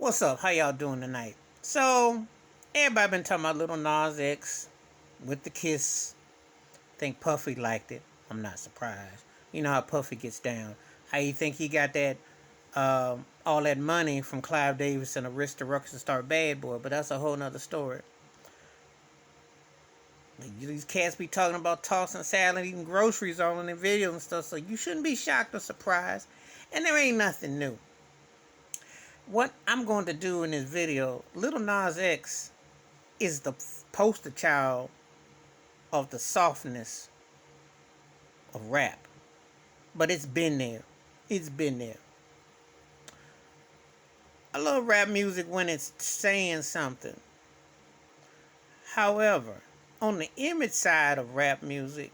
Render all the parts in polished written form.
What's up? How y'all doing tonight? So, everybody been talking about little Nas X with the kiss. Think Puffy liked it. I'm not surprised. You know how Puffy gets down. How you think he got that all that money from Clive Davis and Arista Ruckus to start Bad Boy? But that's a whole nother story. These cats be talking about tossing salad, eating groceries all in their videos and stuff. So you shouldn't be shocked or surprised. And there ain't nothing new. What I'm going to do in this video, Little Nas X is the poster child of the softness of rap. But it's been there. It's been there. I love rap music when it's saying something. However, on the image side of rap music,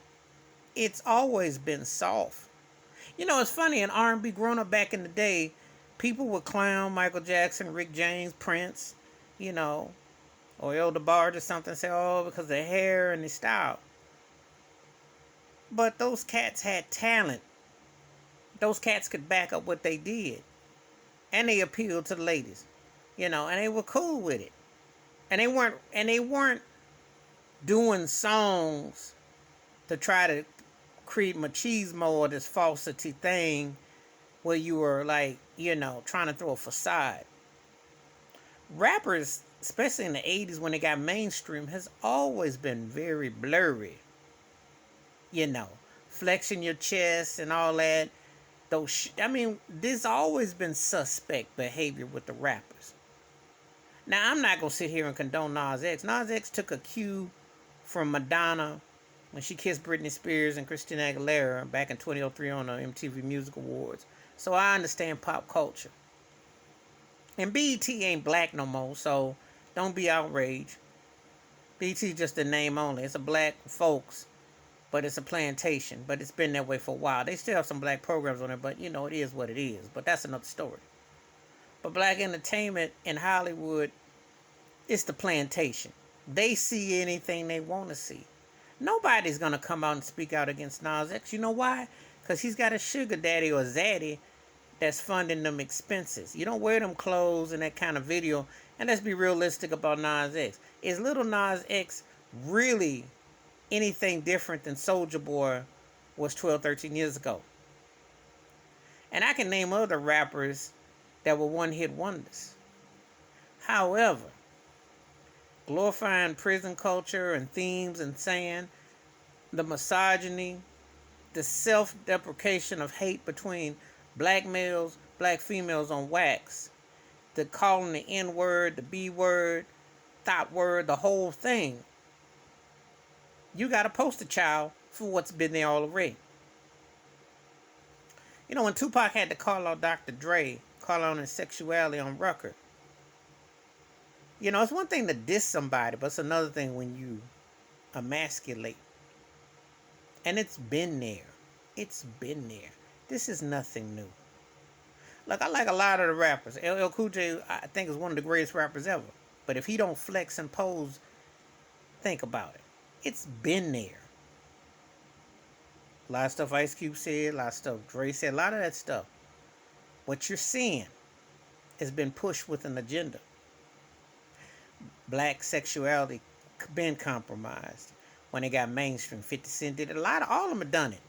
it's always been soft. You know, it's funny, in R&B, growing up back in the day, people would clown Michael Jackson, Rick James, Prince, you know, or El DeBarge or something, say, oh, because of their hair and their style. But those cats had talent. Those cats could back up what they did. And they appealed to the ladies. You know, and they were cool with it. And they weren't doing songs to try to create machismo or this falsity thing where you were like, you know, trying to throw a facade. Rappers, especially in the 80s when they got mainstream, has always been very blurry. You know, flexing your chest and all that. There's always been suspect behavior with the rappers. Now, I'm not going to sit here and condone Nas X. Nas X took a cue from Madonna when she kissed Britney Spears and Christina Aguilera back in 2003 on the MTV Music Awards. So I understand pop culture. And BET ain't black no more, so don't be outraged. BET just a name only. It's a black folks, but it's a plantation. But it's been that way for a while. They still have some black programs on it, but you know, it is what it is. But that's another story. But black entertainment in Hollywood, it's the plantation. They see anything they want to see. Nobody's going to come out and speak out against Nas X. You know why? Because he's got a sugar daddy or zaddy that's funding them expenses. You don't wear them clothes in that kind of video. And let's be realistic about Nas X. Is little Nas X really anything different than Soulja Boy was 12, 13 years ago? And I can name other rappers that were one-hit wonders. However, glorifying prison culture and themes and saying the misogyny, the self-deprecation of hate between black males, black females on wax, the calling the N-word, the B-word, thought word, the whole thing. You got a poster child for what's been there already. You know, when Tupac had to call out Dr. Dre, call out his sexuality on record. You know, it's one thing to diss somebody, but it's another thing when you emasculate. And it's been there. It's been there. This is nothing new. Look, I like a lot of the rappers. LL Cool J, I think, is one of the greatest rappers ever. But if he don't flex and pose, think about it. It's been there. A lot of stuff Ice Cube said, a lot of stuff Dre said, a lot of that stuff. What you're seeing has been pushed with an agenda. Black sexuality been compromised. When they got mainstream, 50 Cent did it. All of them have done it.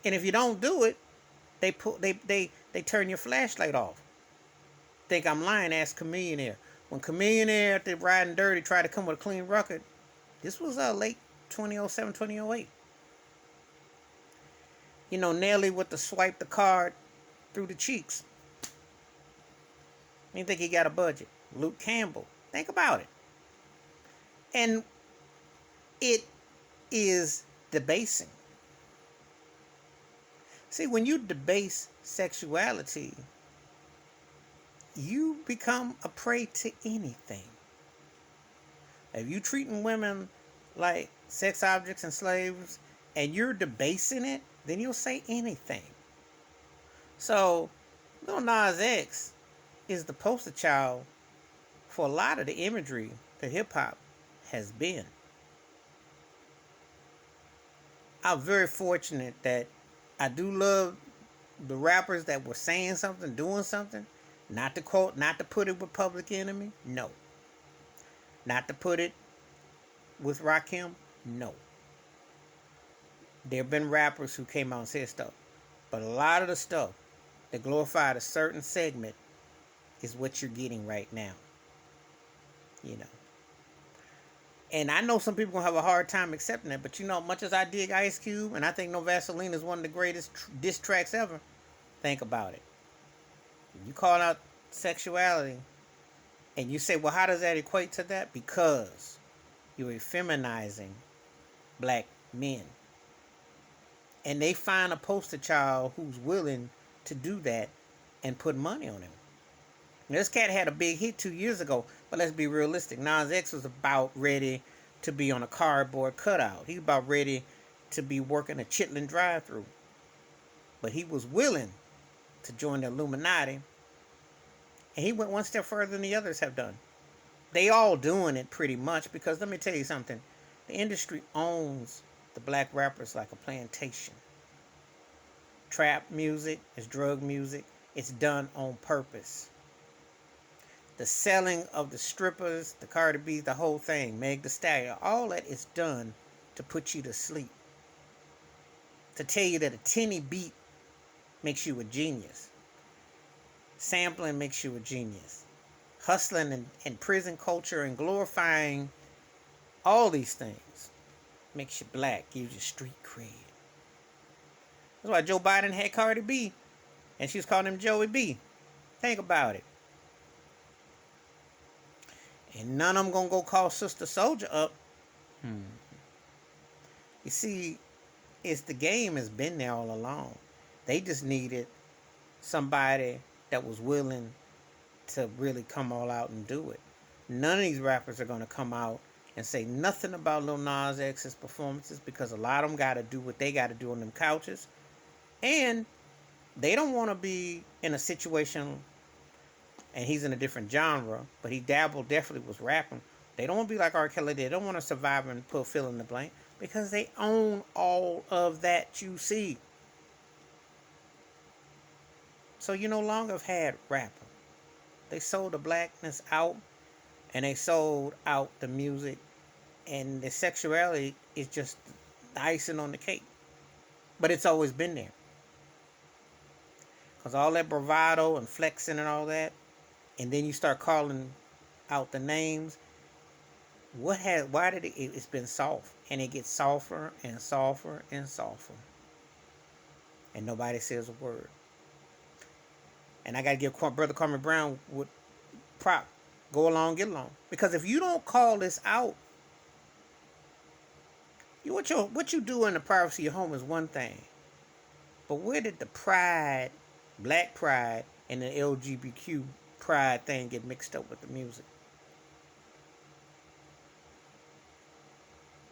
And if you don't do it, they turn your flashlight off. Think I'm lying? Ask Chameleonaire. When Chameleonaire, after Riding Dirty, tried to come with a clean record, this was late 2007, 2008. You know, Nelly with the swipe the card through the cheeks. You think he got a budget? Luke Campbell. Think about it. And it is debasing. See, when you debase sexuality, you become a prey to anything. If you treating women like sex objects and slaves, and you're debasing it, then you'll say anything. So, Lil Nas X is the poster child for a lot of the imagery that hip-hop has been. I'm very fortunate that I do love the rappers that were saying something, doing something, Not to quote, not to put it with Public Enemy, no. Not to put it with Rakim, no. There have been rappers who came out and said stuff, but a lot of the stuff that glorified a certain segment is what you're getting right now. You know. And I know some people gonna have a hard time accepting that, but you know, much as I dig Ice Cube, and I think No Vaseline is one of the greatest diss tracks ever, think about it. You call out sexuality, and you say, well, how does that equate to that? Because you're effeminizing black men. And they find a poster child who's willing to do that and put money on him. Now, this cat had a big hit 2 years ago, but let's be realistic. Nas X was about ready to be on a cardboard cutout. He was about ready to be working a Chitlin drive-thru. But he was willing to join the Illuminati, and he went one step further than the others have done. They all doing it pretty much because let me tell you something. The industry owns the black rappers like a plantation. Trap music is drug music. It's done on purpose. The selling of the strippers, the Cardi B, the whole thing, Meg Thee Stallion, all that is done to put you to sleep. To tell you that a tinny beat makes you a genius. Sampling makes you a genius. Hustling and prison culture and glorifying all these things makes you black, gives you street cred. That's why Joe Biden had Cardi B, and she was calling him Joey B. Think about it. And none of them gonna go call Sister Soldier up. You see, it's the game has been there all along. They just needed somebody that was willing to really come all out and do it. None of these rappers are gonna come out and say nothing about Lil Nas X's performances because a lot of them gotta do what they gotta do on them couches. And they don't want to be in a situation, and he's in a different genre, but he dabbled definitely was rapping. They don't want to be like R. Kelly. They don't want to survive and put fill in the blank because they own all of that you see. So you no longer have had rapping. They sold the blackness out, and they sold out the music, and the sexuality is just the icing on the cake. But it's always been there. Because all that bravado and flexing and all that, and then you start calling out the names, why did it's been soft, and it gets softer and softer and softer, and nobody says a word. And I gotta give Brother Kwame Brown with prop, go along, get along, because if you don't call this out, what you do in the privacy of your home is one thing, but where did the pride, black pride, and the LGBTQ pride thing get mixed up with the music?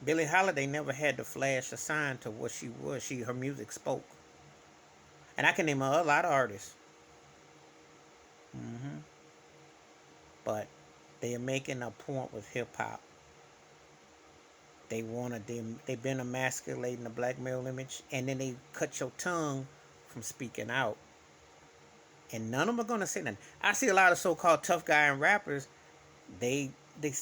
Billie Holiday never had to flash a sign to what she was. Her music spoke. And I can name a lot of artists. But they are making a point with hip hop. They've been emasculating the black male image, and then they cut your tongue from speaking out. And none of them are gonna say nothing. I see a lot of so-called tough guy and rappers. They get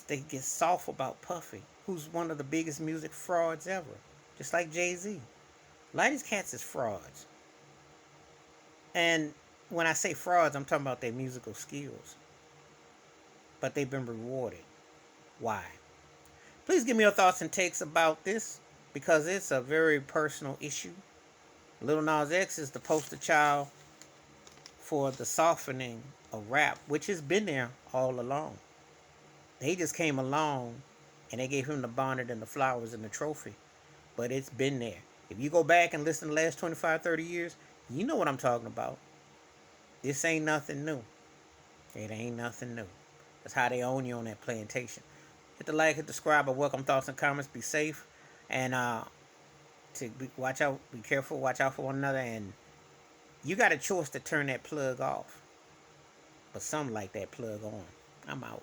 soft about Puffy, who's one of the biggest music frauds ever, just like Jay-Z. A lot of these cats is frauds. And when I say frauds, I'm talking about their musical skills. But they've been rewarded. Why? Please give me your thoughts and takes about this, because it's a very personal issue. Lil Nas X is the poster child for the softening of rap, which has been there all along. They just came along and they gave him the bonnet and the flowers and the trophy. But it's been there. If you go back and listen to the last 25, 30 years, you know what I'm talking about. This ain't nothing new. It ain't nothing new. That's how they own you on that plantation. Hit the like, hit the subscribe, welcome thoughts and comments. Be safe. And watch out, be careful, watch out for one another. And you got a choice to turn that plug off. But some like that plug on. I'm out.